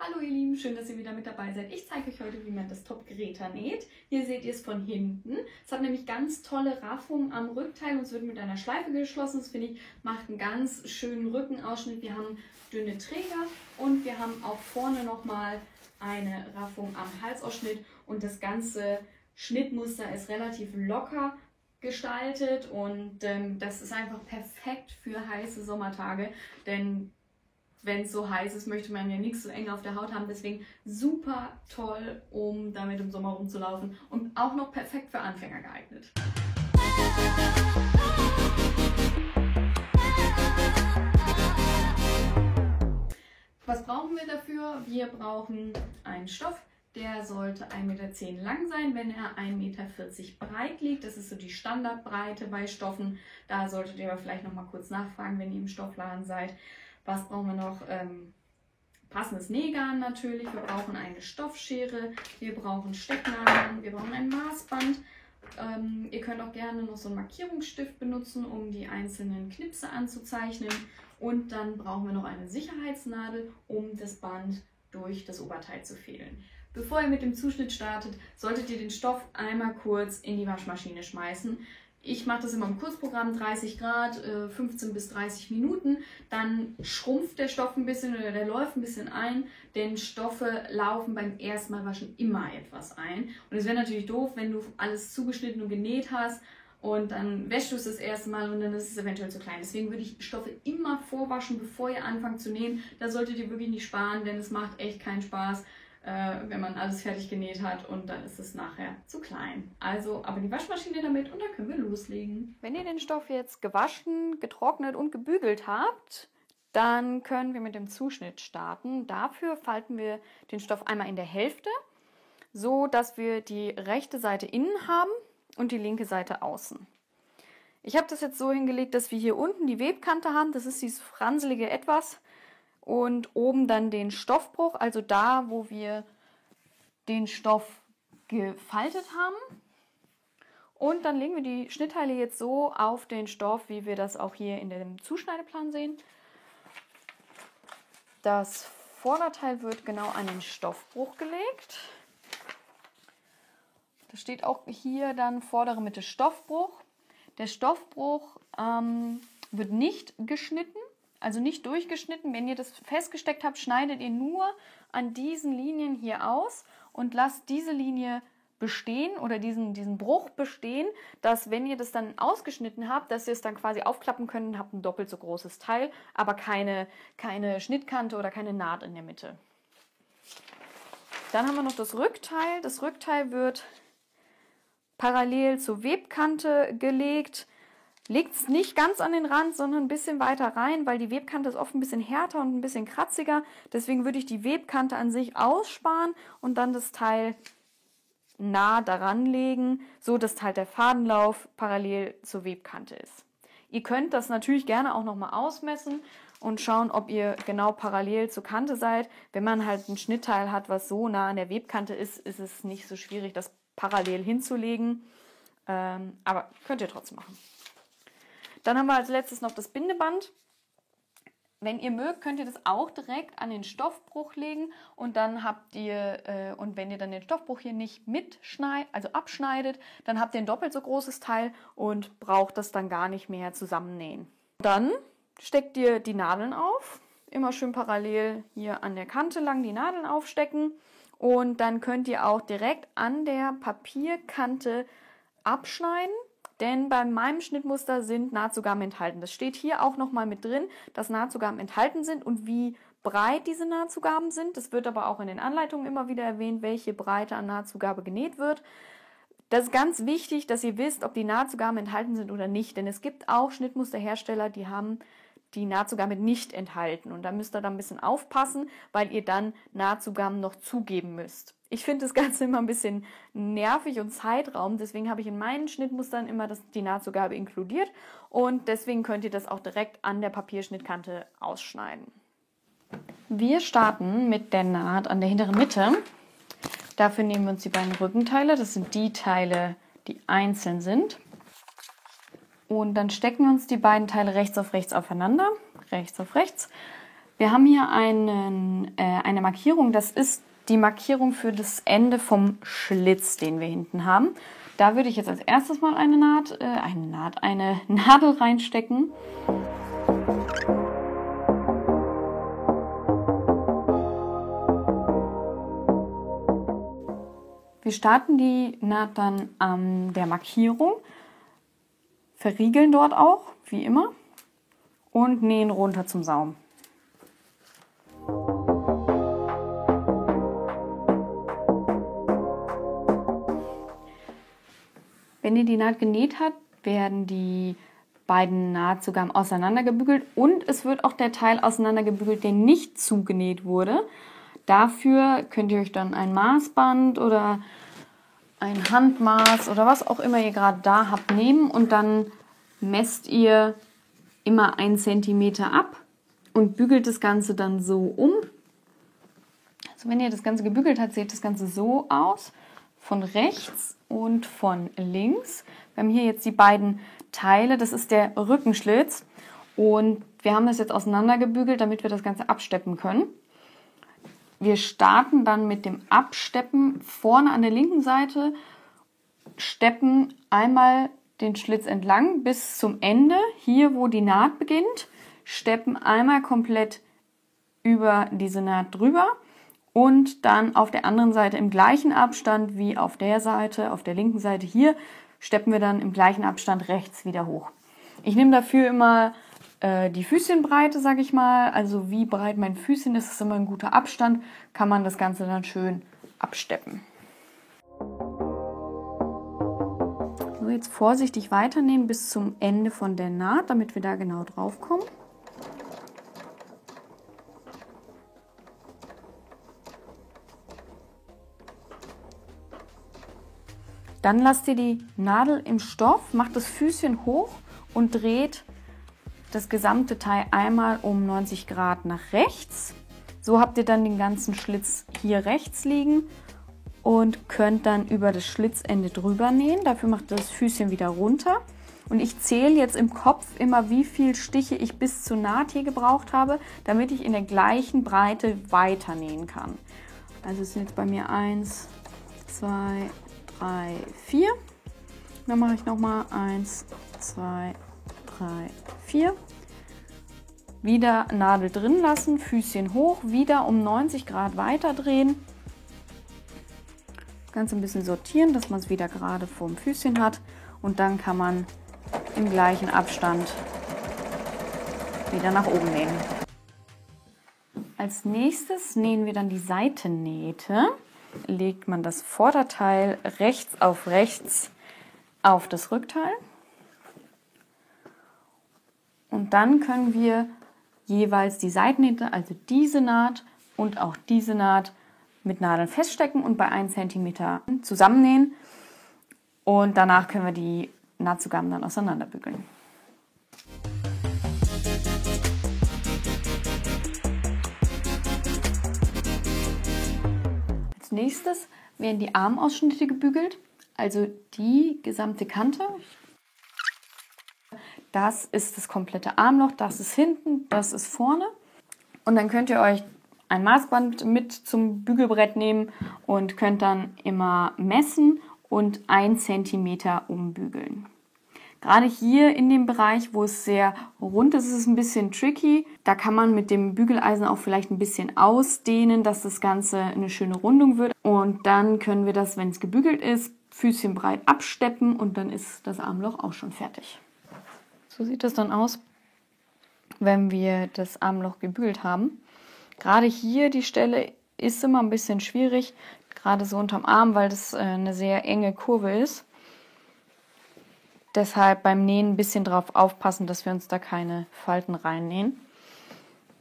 Hallo ihr Lieben, schön, dass ihr wieder mit dabei seid. Ich zeige euch heute, wie man das Top Greta näht. Hier seht ihr es von hinten. Es hat nämlich ganz tolle Raffung am Rückteil und es wird mit einer Schleife geschlossen. Das finde ich, macht einen ganz schönen Rückenausschnitt. Wir haben dünne Träger und wir haben auch vorne nochmal eine Raffung am Halsausschnitt und das ganze Schnittmuster ist relativ locker gestaltet und das ist einfach perfekt für heiße Sommertage, denn wenn es so heiß ist, möchte man ja nichts so eng auf der Haut haben. Deswegen super toll, um damit im Sommer rumzulaufen und auch noch perfekt für Anfänger geeignet. Was brauchen wir dafür? Wir brauchen einen Stoff. Der sollte 1,10 Meter lang sein, wenn er 1,40 Meter breit liegt. Das ist so die Standardbreite bei Stoffen. Da solltet ihr aber vielleicht noch mal kurz nachfragen, wenn ihr im Stoffladen seid. Was brauchen wir noch? Passendes Nähgarn natürlich. Wir brauchen eine Stoffschere. Wir brauchen Stecknadeln. Wir brauchen ein Maßband. Ihr könnt auch gerne noch so einen Markierungsstift benutzen, um die einzelnen Knipse anzuzeichnen. Und dann brauchen wir noch eine Sicherheitsnadel, um das Band durch das Oberteil zu fädeln. Bevor ihr mit dem Zuschnitt startet, solltet ihr den Stoff einmal kurz in die Waschmaschine schmeißen. Ich mache das immer im Kurzprogramm, 30 Grad, 15 bis 30 Minuten. Dann schrumpft der Stoff ein bisschen oder der läuft ein bisschen ein, denn Stoffe laufen beim ersten Mal waschen immer etwas ein. Und es wäre natürlich doof, wenn du alles zugeschnitten und genäht hast und dann wäschst du es das erste Mal und dann ist es eventuell zu klein. Deswegen würde ich Stoffe immer vorwaschen, bevor ihr anfangt zu nähen. Da solltet ihr wirklich nicht sparen, denn es macht echt keinen Spaß, wenn man alles fertig genäht hat und dann ist es nachher zu klein. Also aber die Waschmaschine damit und dann können wir loslegen. Wenn ihr den Stoff jetzt gewaschen, getrocknet und gebügelt habt, dann können wir mit dem Zuschnitt starten. Dafür falten wir den Stoff einmal in der Hälfte, so dass wir die rechte Seite innen haben und die linke Seite außen. Ich habe das jetzt so hingelegt, dass wir hier unten die Webkante haben, das ist dieses franselige Etwas, und oben dann den Stoffbruch, also da, wo wir den Stoff gefaltet haben. Und dann legen wir die Schnittteile jetzt so auf den Stoff, wie wir das auch hier in dem Zuschneideplan sehen. Das Vorderteil wird genau an den Stoffbruch gelegt. Da steht auch hier dann vordere Mitte Stoffbruch. Der Stoffbruch wird nicht geschnitten. Also nicht durchgeschnitten. Wenn ihr das festgesteckt habt, schneidet ihr nur an diesen Linien hier aus und lasst diese Linie bestehen oder diesen Bruch bestehen, dass wenn ihr das dann ausgeschnitten habt, dass ihr es dann quasi aufklappen könnt und habt ein doppelt so großes Teil, aber keine Schnittkante oder keine Naht in der Mitte. Dann haben wir noch das Rückteil. Das Rückteil wird parallel zur Webkante gelegt. Legt es nicht ganz an den Rand, sondern ein bisschen weiter rein, weil die Webkante ist oft ein bisschen härter und ein bisschen kratziger. Deswegen würde ich die Webkante an sich aussparen und dann das Teil nah daran legen, so dass halt der Fadenlauf parallel zur Webkante ist. Ihr könnt das natürlich gerne auch nochmal ausmessen und schauen, ob ihr genau parallel zur Kante seid. Wenn man halt ein Schnittteil hat, was so nah an der Webkante ist, ist es nicht so schwierig, das parallel hinzulegen. Aber könnt ihr trotzdem machen. Dann haben wir als letztes noch das Bindeband. Wenn ihr mögt, könnt ihr das auch direkt an den Stoffbruch legen und dann habt ihr, und wenn ihr dann den Stoffbruch hier nicht abschneidet, dann habt ihr ein doppelt so großes Teil und braucht das dann gar nicht mehr zusammennähen. Dann steckt ihr die Nadeln auf, immer schön parallel hier an der Kante lang die Nadeln aufstecken und dann könnt ihr auch direkt an der Papierkante abschneiden. Denn bei meinem Schnittmuster sind Nahtzugaben enthalten. Das steht hier auch nochmal mit drin, dass Nahtzugaben enthalten sind und wie breit diese Nahtzugaben sind. Das wird aber auch in den Anleitungen immer wieder erwähnt, welche Breite an Nahtzugabe genäht wird. Das ist ganz wichtig, dass ihr wisst, ob die Nahtzugaben enthalten sind oder nicht. Denn es gibt auch Schnittmusterhersteller, die haben die Nahtzugabe nicht enthalten. Und da müsst ihr dann ein bisschen aufpassen, weil ihr dann Nahtzugaben noch zugeben müsst. Ich finde das Ganze immer ein bisschen nervig und zeitraubend, deswegen habe ich in meinen Schnittmustern immer die Nahtzugabe inkludiert und deswegen könnt ihr das auch direkt an der Papierschnittkante ausschneiden. Wir starten mit der Naht an der hinteren Mitte. Dafür nehmen wir uns die beiden Rückenteile, das sind die Teile, die einzeln sind. Und dann stecken wir uns die beiden Teile rechts auf rechts aufeinander, rechts auf rechts. Wir haben hier eine Markierung, das ist die Markierung für das Ende vom Schlitz, den wir hinten haben. Da würde ich jetzt als erstes mal eine Nadel reinstecken. Wir starten die Naht dann an der Markierung, verriegeln dort auch, wie immer, und nähen runter zum Saum. Wenn ihr die Naht genäht habt, werden die beiden Nahtzugaben auseinandergebügelt und es wird auch der Teil auseinandergebügelt, der nicht zugenäht wurde. Dafür könnt ihr euch dann ein Maßband oder ein Handmaß oder was auch immer ihr gerade da habt nehmen und dann messt ihr immer 1 cm ab und bügelt das Ganze dann so um. Also wenn ihr das Ganze gebügelt habt, sieht das Ganze so aus, von rechts und von links. Wir haben hier jetzt die beiden Teile, das ist der Rückenschlitz und wir haben das jetzt auseinandergebügelt, damit wir das Ganze absteppen können. Wir starten dann mit dem Absteppen vorne an der linken Seite, steppen einmal den Schlitz entlang bis zum Ende, hier wo die Naht beginnt, steppen einmal komplett über diese Naht drüber und dann auf der anderen Seite im gleichen Abstand wie auf der Seite, auf der linken Seite hier, steppen wir dann im gleichen Abstand rechts wieder hoch. Ich nehme dafür immer die Füßchenbreite, sage ich mal, also wie breit mein Füßchen ist, ist immer ein guter Abstand, kann man das Ganze dann schön absteppen. So, jetzt vorsichtig weiternähen bis zum Ende von der Naht, damit wir da genau drauf kommen. Dann lasst ihr die Nadel im Stoff, macht das Füßchen hoch und dreht das gesamte Teil einmal um 90 Grad nach rechts. So habt ihr dann den ganzen Schlitz hier rechts liegen und könnt dann über das Schlitzende drüber nähen. Dafür macht ihr das Füßchen wieder runter. Und ich zähle jetzt im Kopf immer, wie viele Stiche ich bis zur Naht hier gebraucht habe, damit ich in der gleichen Breite weiter nähen kann. Also es sind jetzt bei mir 1, 2, 3, 4. Dann mache ich nochmal 1, 2, 3, 4. Wieder Nadel drin lassen, Füßchen hoch, wieder um 90 Grad weiter drehen. Das Ganze ein bisschen sortieren, dass man es wieder gerade vorm Füßchen hat. Und dann kann man im gleichen Abstand wieder nach oben nähen. Als nächstes nähen wir dann die Seitennähte. Legt man das Vorderteil rechts auf das Rückteil. Und dann können wir jeweils die Seitennähte, also diese Naht und auch diese Naht, mit Nadeln feststecken und bei 1 cm zusammennähen. Und danach können wir die Nahtzugaben dann auseinanderbügeln. Als nächstes werden die Armausschnitte gebügelt, also die gesamte Kante. Das ist das komplette Armloch, das ist hinten, das ist vorne. Und dann könnt ihr euch ein Maßband mit zum Bügelbrett nehmen und könnt dann immer messen und 1 cm umbügeln. Gerade hier in dem Bereich, wo es sehr rund ist, ist es ein bisschen tricky. Da kann man mit dem Bügeleisen auch vielleicht ein bisschen ausdehnen, dass das Ganze eine schöne Rundung wird. Und dann können wir das, wenn es gebügelt ist, Füßchen breit absteppen und dann ist das Armloch auch schon fertig. So sieht das dann aus, wenn wir das Armloch gebügelt haben. Gerade hier die Stelle ist immer ein bisschen schwierig, gerade so unterm Arm, weil das eine sehr enge Kurve ist. Deshalb beim Nähen ein bisschen drauf aufpassen, dass wir uns da keine Falten reinnähen.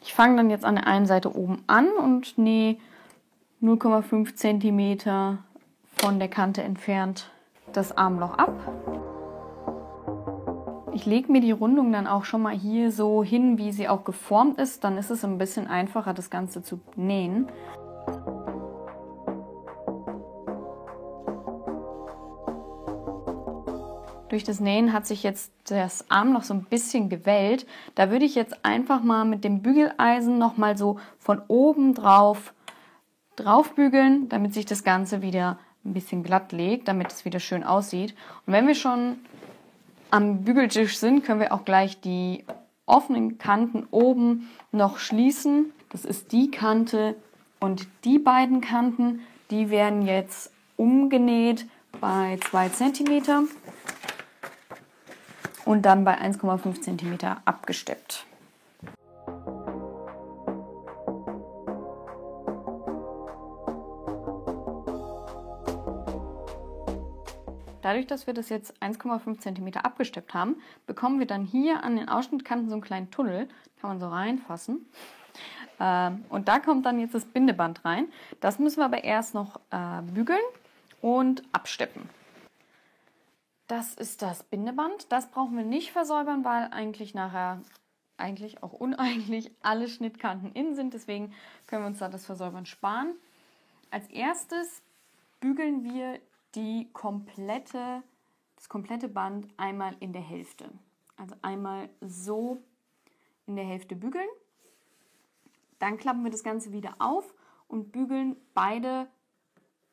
Ich fange dann jetzt an der einen Seite oben an und nähe 0,5 cm von der Kante entfernt das Armloch ab. Ich lege mir die Rundung dann auch schon mal hier so hin, wie sie auch geformt ist. Dann ist es ein bisschen einfacher, das Ganze zu nähen. Durch das Nähen hat sich jetzt das Arm noch so ein bisschen gewellt. Da würde ich jetzt einfach mal mit dem Bügeleisen nochmal so von oben drauf bügeln, damit sich das Ganze wieder ein bisschen glatt legt, damit es wieder schön aussieht. Und wenn wir schon am Bügeltisch sind, können wir auch gleich die offenen Kanten oben noch schließen. Das ist die Kante und die beiden Kanten, die werden jetzt umgenäht bei 2 cm und dann bei 1,5 cm abgesteppt. Dadurch, dass wir das jetzt 1,5 cm abgesteppt haben, bekommen wir dann hier an den Ausschnittkanten so einen kleinen Tunnel. Kann man so reinfassen. Und da kommt dann jetzt das Bindeband rein. Das müssen wir aber erst noch bügeln und absteppen. Das ist das Bindeband. Das brauchen wir nicht versäubern, weil eigentlich nachher, eigentlich auch uneigentlich, alle Schnittkanten innen sind. Deswegen können wir uns da das Versäubern sparen. Als erstes bügeln wir das komplette Band einmal in der Hälfte. Also einmal so in der Hälfte bügeln. Dann klappen wir das Ganze wieder auf und bügeln beide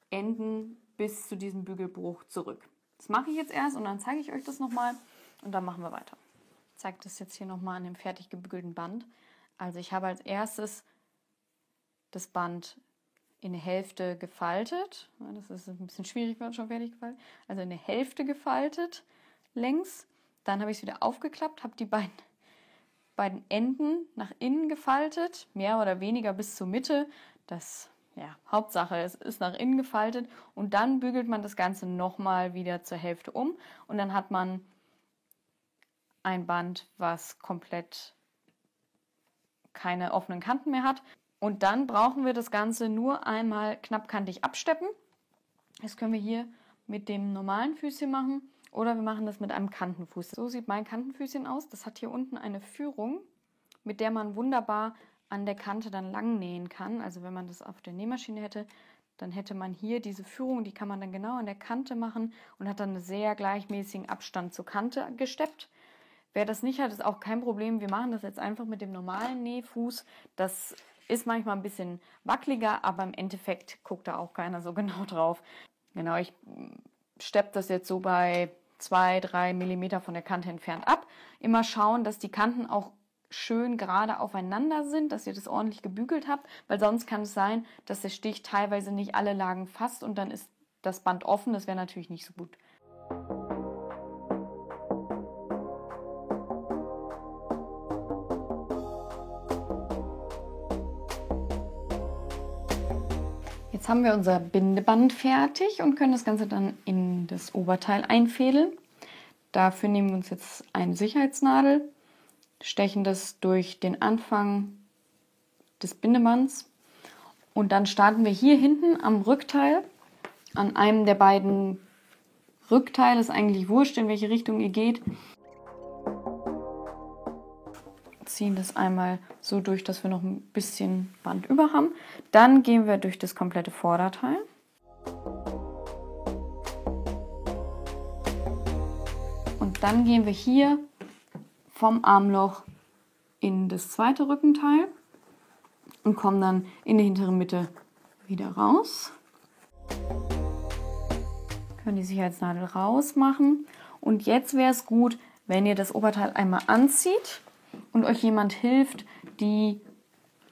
Enden bis zu diesem Bügelbruch zurück. Das mache ich jetzt erst und dann zeige ich euch das nochmal und dann machen wir weiter. Ich zeige das jetzt hier nochmal an dem fertig gebügelten Band. Also ich habe als erstes das Band in der Hälfte gefaltet. Das ist ein bisschen schwierig, wenn man schon fertig gefaltet. Also in der Hälfte gefaltet, längs. Dann habe ich es wieder aufgeklappt, habe die beiden Enden nach innen gefaltet, mehr oder weniger bis zur Mitte. Hauptsache, es ist nach innen gefaltet. Und dann bügelt man das Ganze nochmal wieder zur Hälfte um. Und dann hat man ein Band, was komplett keine offenen Kanten mehr hat. Und dann brauchen wir das Ganze nur einmal knappkantig absteppen. Das können wir hier mit dem normalen Füßchen machen oder wir machen das mit einem Kantenfuß. So sieht mein Kantenfüßchen aus. Das hat hier unten eine Führung, mit der man wunderbar an der Kante dann lang nähen kann. Also wenn man das auf der Nähmaschine hätte, dann hätte man hier diese Führung, die kann man dann genau an der Kante machen und hat dann einen sehr gleichmäßigen Abstand zur Kante gesteppt. Wer das nicht hat, ist auch kein Problem. Wir machen das jetzt einfach mit dem normalen Nähfuß. Das ist manchmal ein bisschen wackeliger, aber im Endeffekt guckt da auch keiner so genau drauf. Genau, ich steppe das jetzt so bei 2-3 mm von der Kante entfernt ab. Immer schauen, dass die Kanten auch schön gerade aufeinander sind, dass ihr das ordentlich gebügelt habt, weil sonst kann es sein, dass der Stich teilweise nicht alle Lagen fasst und dann ist das Band offen. Das wäre natürlich nicht so gut. Jetzt haben wir unser Bindeband fertig und können das Ganze dann in das Oberteil einfädeln. Dafür nehmen wir uns jetzt eine Sicherheitsnadel, stechen das durch den Anfang des Bindebands und dann starten wir hier hinten am Rückteil, an einem der beiden Rückteile, ist eigentlich wurscht, in welche Richtung ihr geht. Ziehen das einmal so durch, dass wir noch ein bisschen Band über haben. Dann gehen wir durch das komplette Vorderteil. Und dann gehen wir hier vom Armloch in das zweite Rückenteil und kommen dann in die hintere Mitte wieder raus. Können die Sicherheitsnadel rausmachen. Und jetzt wäre es gut, wenn ihr das Oberteil einmal anzieht und euch jemand hilft, die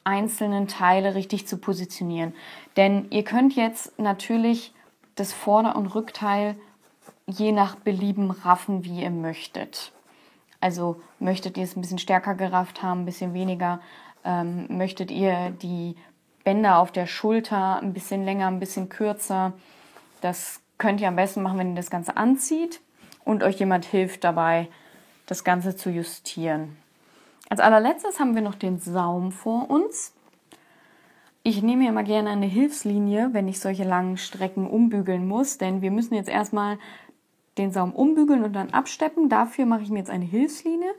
einzelnen Teile richtig zu positionieren. Denn ihr könnt jetzt natürlich das Vorder- und Rückteil je nach Belieben raffen, wie ihr möchtet. Also möchtet ihr es ein bisschen stärker gerafft haben, ein bisschen weniger, möchtet ihr die Bänder auf der Schulter ein bisschen länger, ein bisschen kürzer. Das könnt ihr am besten machen, wenn ihr das Ganze anzieht und euch jemand hilft dabei, das Ganze zu justieren. Als allerletztes haben wir noch den Saum vor uns. Ich nehme mir immer gerne eine Hilfslinie, wenn ich solche langen Strecken umbügeln muss, denn wir müssen jetzt erstmal den Saum umbügeln und dann absteppen. Dafür mache ich mir jetzt eine Hilfslinie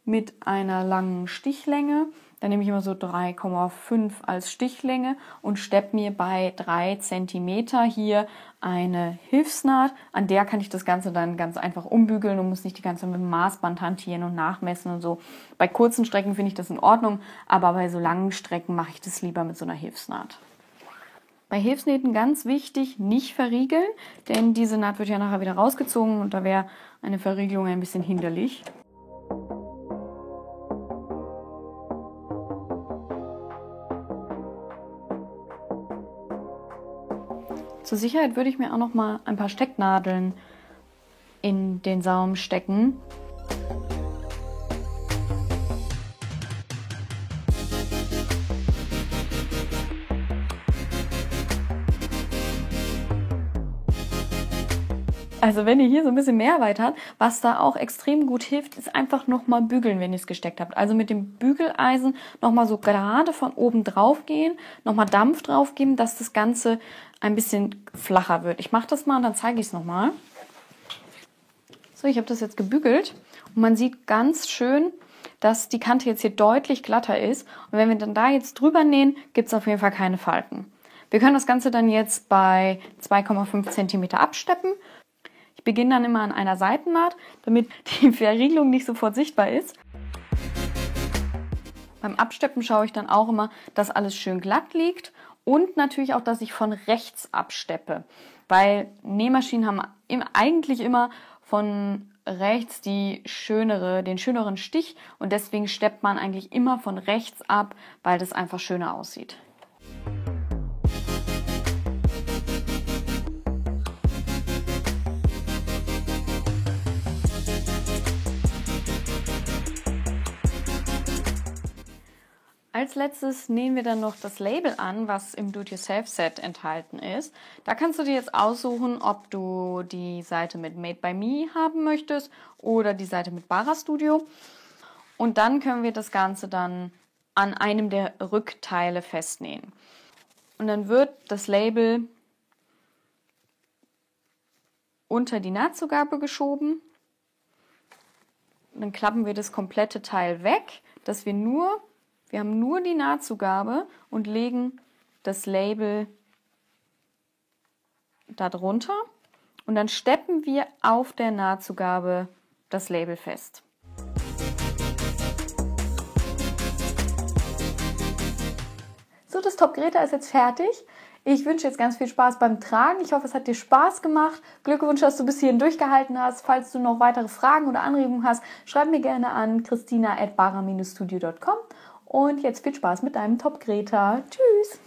mit einer langen Stichlänge. Dann nehme ich immer so 3,5 als Stichlänge und steppe mir bei 3 cm hier eine Hilfsnaht. An der kann ich das Ganze dann ganz einfach umbügeln und muss nicht die ganze Zeit mit dem Maßband hantieren und nachmessen und so. Bei kurzen Strecken finde ich das in Ordnung, aber bei so langen Strecken mache ich das lieber mit so einer Hilfsnaht. Bei Hilfsnähten ganz wichtig, nicht verriegeln, denn diese Naht wird ja nachher wieder rausgezogen und da wäre eine Verriegelung ein bisschen hinderlich. Zur Sicherheit würde ich mir auch noch mal ein paar Stecknadeln in den Saum stecken. Also wenn ihr hier so ein bisschen Mehrarbeit habt, was da auch extrem gut hilft, ist einfach nochmal bügeln, wenn ihr es gesteckt habt. Also mit dem Bügeleisen nochmal so gerade von oben drauf gehen, nochmal Dampf drauf geben, dass das Ganze ein bisschen flacher wird. Ich mache das mal und dann zeige ich es nochmal. So, ich habe das jetzt gebügelt und man sieht ganz schön, dass die Kante jetzt hier deutlich glatter ist. Und wenn wir dann da jetzt drüber nähen, gibt es auf jeden Fall keine Falten. Wir können das Ganze dann jetzt bei 2,5 cm absteppen. Ich beginne dann immer an einer Seitennaht, damit die Verriegelung nicht sofort sichtbar ist. Beim Absteppen schaue ich dann auch immer, dass alles schön glatt liegt und natürlich auch, dass ich von rechts absteppe, weil Nähmaschinen haben eigentlich immer von rechts den schöneren Stich und deswegen steppt man eigentlich immer von rechts ab, weil das einfach schöner aussieht. Als letztes nähen wir dann noch das Label an, was im Do-it-yourself-Set enthalten ist. Da kannst du dir jetzt aussuchen, ob du die Seite mit Made by Me haben möchtest oder die Seite mit Bara Studio. Und dann können wir das Ganze dann an einem der Rückteile festnähen. Und dann wird das Label unter die Nahtzugabe geschoben. Dann klappen wir das komplette Teil weg, dass wir haben nur die Nahtzugabe und legen das Label da drunter und dann steppen wir auf der Nahtzugabe das Label fest. So, das Top Greta ist jetzt fertig. Ich wünsche jetzt ganz viel Spaß beim Tragen. Ich hoffe, es hat dir Spaß gemacht. Glückwunsch, dass du bis hierhin durchgehalten hast. Falls du noch weitere Fragen oder Anregungen hast, schreib mir gerne an christina@bara-studio.com. Und jetzt viel Spaß mit deinem Top Greta. Tschüss!